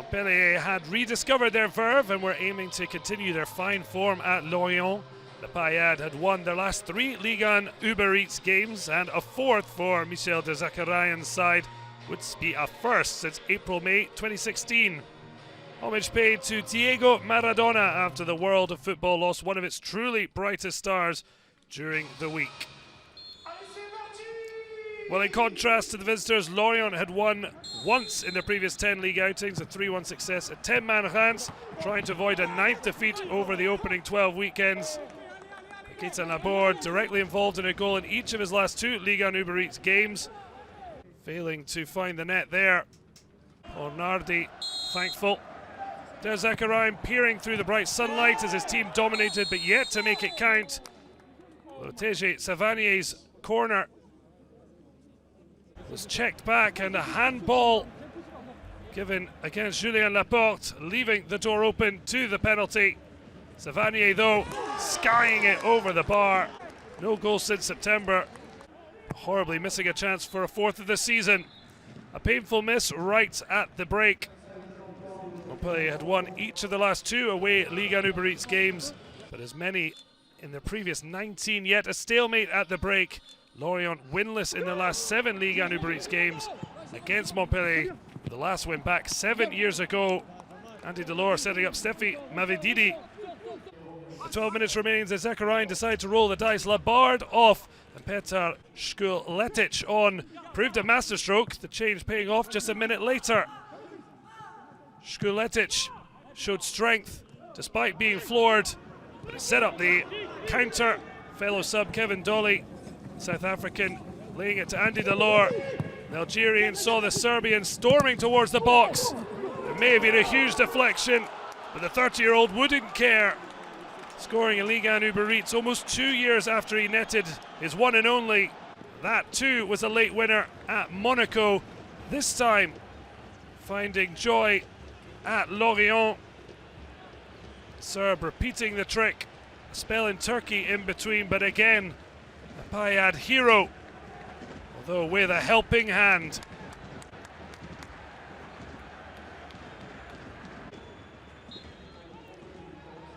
Montpellier had rediscovered their verve and were aiming to continue their fine form at Lorient. The Payades had won their last 3 Ligue 1 Uber Eats games, and a 4th for Michel de Zakarian's side would be a first since April-May 2016. Homage paid to Diego Maradona after the world of football lost one of its truly brightest stars during the week. Well, in contrast to the visitors, Lorient had won once in their previous 10 league outings, a 3-1 success at 10-man Reims, trying to avoid a 9th defeat over the opening 12 weekends. Quentin Laborde directly involved in a goal in each of his last 2 Ligue 1 Uber Eats games, failing to find the net there. Or NARDI, thankful. De Zakarian peering through the bright sunlight as his team dominated, but yet to make it count. Lotege Savannier's corner was checked back, and a handball given against Julien Laporte, leaving the door open to the penalty. Savanier, though, skying it over the bar. No goal since September. Horribly missing a chance for a 4th of the season. A painful miss right at the break. Montpellier had won each of the last 2 away Ligue 1 Uber Eats games, but as many in their previous 19, yet a stalemate at the break. Lorient winless in their last 7 Ligue 1 Uber Eats games against Montpellier, with the last win back 7 years ago. Andy Delors setting up Steffi Mavedidi. The 12 minutes remains as Zakarian decided to roll the dice. Laborde off, and Petar SKULETIC on. Proved a masterstroke, the change paying off just a minute later. SKULETIC showed strength despite being floored, but it set up the counter. Fellow sub Kevin Dolly, South African, laying it to Andy Delors. The Algerian saw the Serbian storming towards the box. There may have been a huge deflection, but the 30-year-old wouldn't care. Scoring in Ligue 1 Uber Eats almost 2 years after he netted his one and only. That too was a late winner at Monaco. This time finding joy at Lorient. Serb repeating the trick. A spell in Turkey in between, but again, a Payade hero, although with a helping hand.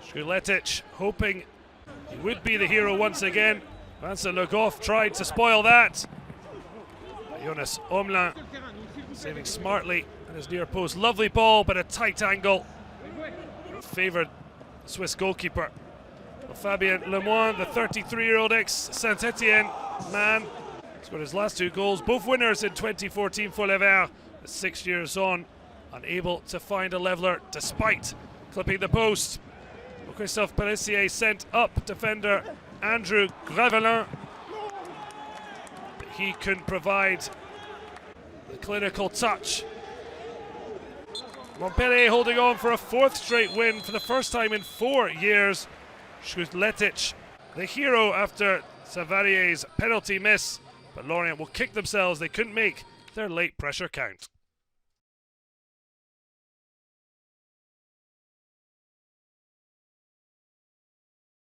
SKULETIC hoping he would be the hero once again. Vincent Le Goff tried to spoil that. Jonas Omlin saving smartly at his near post. Lovely ball, but a tight angle. Favoured the Swiss goalkeeper. Well, Fabien Lemoine, the 33-year-old ex-Saint-Etienne man, scored his last 2 goals, both winners in 2014 for Les Verts. 6 years on, unable to find a leveller despite clipping the post. Christophe Pelissier sent up defender Andrew GRAVILLON, but he couldn't provide the clinical touch. Montpellier holding on for a 4th straight win for the first time in 4 years. SKULETIC, the hero after Savarier's penalty miss, but Lorient will kick themselves. They couldn't make their late pressure count.